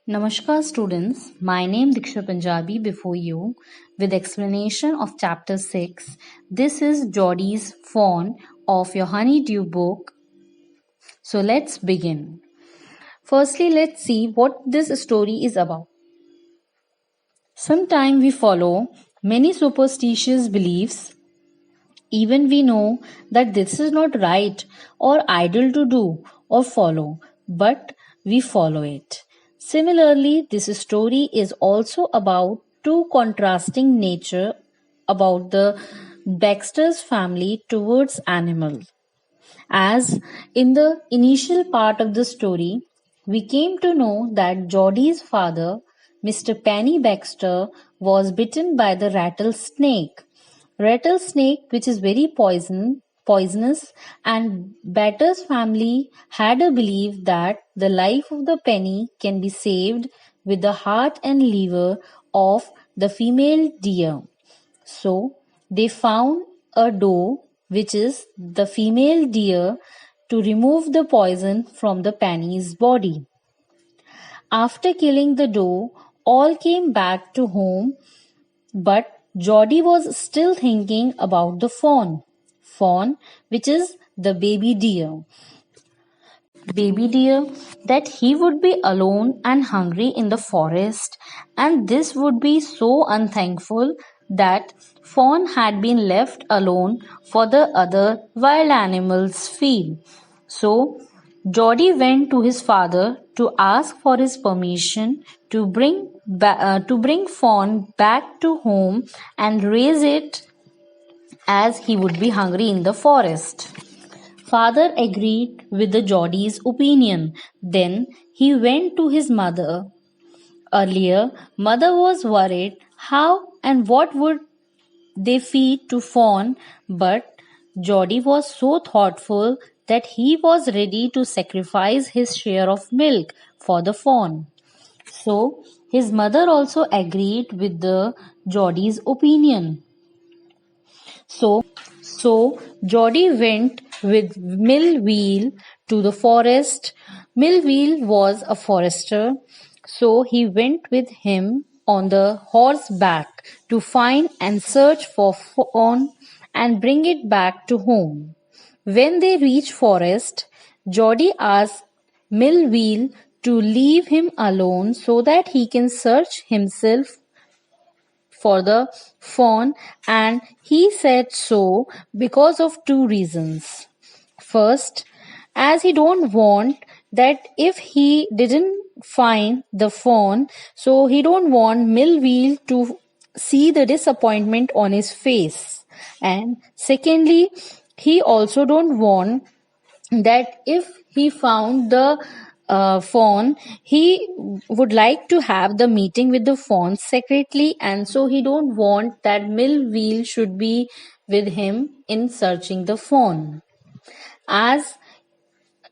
Namaskar students, my name Diksha Punjabi before you with explanation of chapter 6. This is Geordie's Fawn of your Honeydew book. So let's begin. Firstly, let's see what this story is about. Sometimes we follow many superstitious beliefs. Even we know that this is not right or idle to do or follow, but we follow it. Similarly, this story is also about two contrasting nature about the Baxter's family towards animals. As in the initial part of the story, we came to know that Geordie's father, Mr. Penny Baxter, was bitten by the rattlesnake. Rattlesnake, which is very poisonous, and Baxter's family had a belief that the life of the penny can be saved with the heart and liver of the female deer. So they found a doe, which is the female deer, to remove the poison from the penny's body. After killing the doe, all came back to home, but Geordie was still thinking about the fawn. Fawn, which is the baby deer. Baby deer, that he would be alone and hungry in the forest, and this would be so unthankful that fawn had been left alone for the other wild animals feed. So Geordie went to his father to ask for his permission to bring fawn back to home and raise it, as he would be hungry in the forest. Father agreed with the Geordie's opinion. Then he went to his mother. Earlier, mother was worried how and what would they feed to fawn, but Geordie was so thoughtful that he was ready to sacrifice his share of milk for the fawn. So his mother also agreed with the Geordie's opinion. So Geordie went with Millwheel to the forest. Millwheel was a forester, so he went with him on the horseback to find and search for fawn and bring it back to home. When they reached forest, Geordie asked Millwheel to leave him alone so that he can search himself for the fawn, and he said so because of two reasons. First, as he don't want that if he didn't find the fawn, so he don't want Millwheel to see the disappointment on his face. And secondly, he also don't want that if he found the fawn, he would like to have the meeting with the fawn secretly, and so he don't want that Millwheel should be with him in searching the fawn. As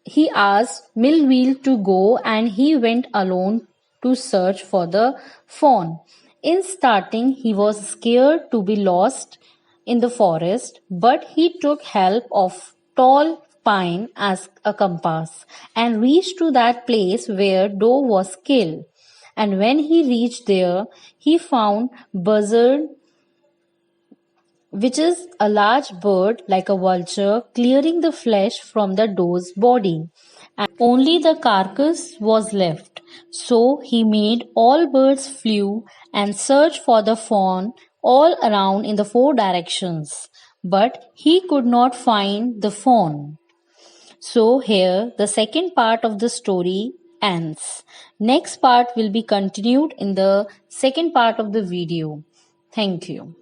he asked Millwheel to go, and he went alone to search for the fawn. In starting, he was scared to be lost in the forest, but he took help of tall pine as a compass and reached to that place where doe was killed. And when he reached there, he found buzzard, which is a large bird like a vulture, clearing the flesh from the doe's body. And only the carcass was left. So he made all birds flew and searched for the fawn all around in the four directions. But he could not find the fawn. So here the second part of the story ends. Next part will be continued in the second part of the video. Thank you.